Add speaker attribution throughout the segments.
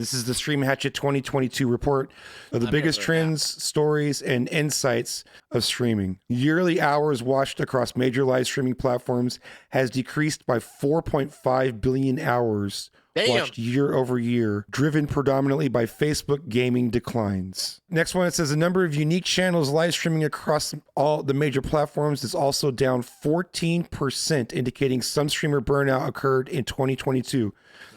Speaker 1: This is the Stream Hatchet 2022 report of the biggest trends, stories, and insights of streaming. Yearly hours watched across major live streaming platforms has decreased by 4.5 billion hours watched year over year, driven predominantly by Facebook gaming declines. Next one, it says the number of unique channels live streaming across all the major platforms is also down 14%, indicating some streamer burnout occurred in 2022.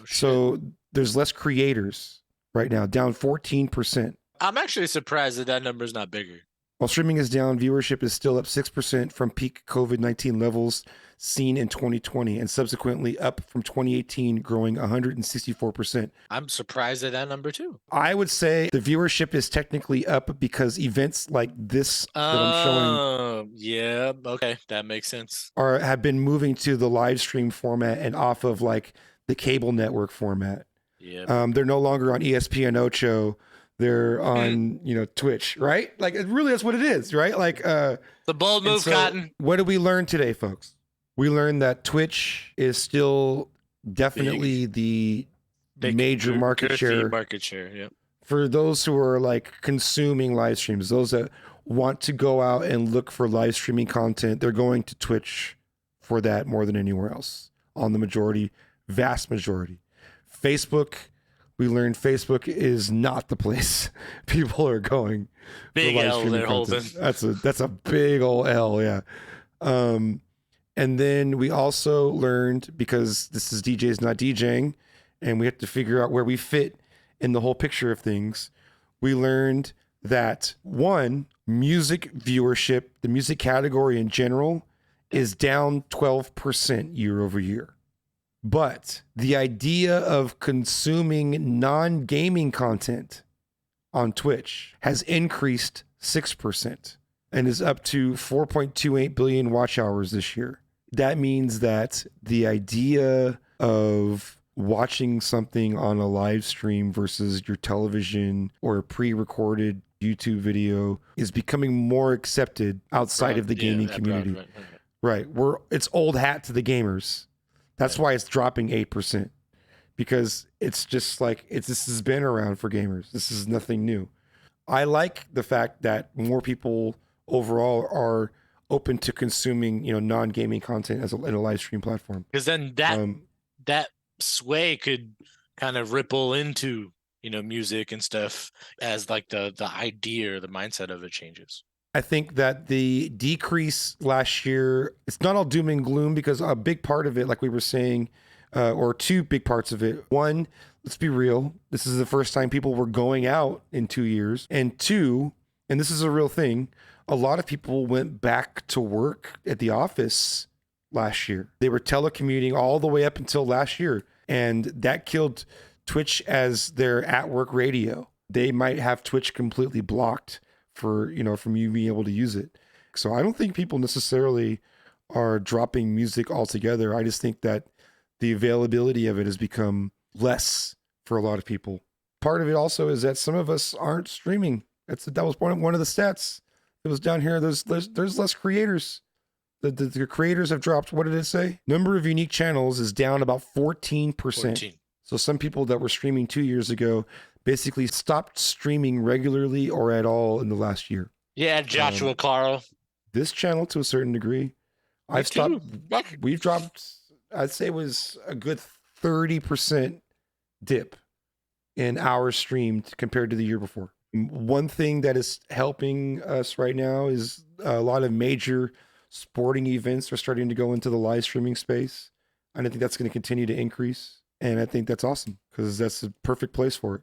Speaker 1: So there's less creators right now, down 14%.
Speaker 2: I'm actually surprised that number is not bigger.
Speaker 1: While streaming is down, viewership is still up 6% from peak COVID-19 levels seen in 2020 and subsequently up from 2018, growing 164%.
Speaker 2: I'm surprised at that number too.
Speaker 1: I would say the viewership is technically up because events like this that I'm showing.
Speaker 2: Yeah, okay, that makes sense.
Speaker 1: Have been moving to the live stream format and off of like the cable network format.
Speaker 2: Yeah.
Speaker 1: They're no longer on ESPN Ocho. They're on, Twitch, right? Like, really, that's what it is, right? Like,
Speaker 2: the bold move, Cotton.
Speaker 1: What did we learn today, folks? We learned that Twitch is still definitely the major market share.
Speaker 2: Yeah.
Speaker 1: For those who are like consuming live streams, those that want to go out and look for live streaming content, they're going to Twitch for that more than anywhere else. On the vast majority. Facebook. We learned Facebook is not the place people are going.
Speaker 2: Big L they're holding.
Speaker 1: That's a big old L, yeah. And then we also learned, because this is DJs not DJing, and we have to figure out where we fit in the whole picture of things. We learned that music viewership, the music category in general, is down 12% year over year. But the idea of consuming non-gaming content on Twitch has increased 6% and is up to 4.28 billion watch hours this year. That means that the idea of watching something on a live stream versus your television or a pre-recorded YouTube video is becoming more accepted outside of the gaming community. Right. It's old hat to the gamers. That's why it's dropping 8%, because it's just like this has been around for gamers. This is nothing new. I like the fact that more people overall are open to consuming, non-gaming content in a live stream platform.
Speaker 2: Because then that sway could kind of ripple into music and stuff as like the idea or the mindset of it changes.
Speaker 1: I think that the decrease last year, it's not all doom and gloom, because a big part of it, like we were saying, or two big parts of it. One, let's be real. This is the first time people were going out in 2 years. And two, and this is a real thing, a lot of people went back to work at the office last year. They were telecommuting all the way up until last year. And that killed Twitch as their at-work radio. They might have Twitch completely blocked from you being able to use it. So I don't think people necessarily are dropping music altogether. I just think that the availability of it has become less for a lot of people. Part of it also is that some of us aren't streaming. That was one of the stats. It was down here. There's less creators. The creators have dropped. What did it say? Number of unique channels is down about 14%. So some people that were streaming 2 years ago basically stopped streaming regularly or at all in the last year.
Speaker 2: Yeah, Joshua Carl.
Speaker 1: This channel, to a certain degree, we've dropped, I'd say it was a good 30% dip in hours streamed compared to the year before. One thing that is helping us right now is a lot of major sporting events are starting to go into the live streaming space. And I think that's going to continue to increase. And I think that's awesome, because that's the perfect place for it.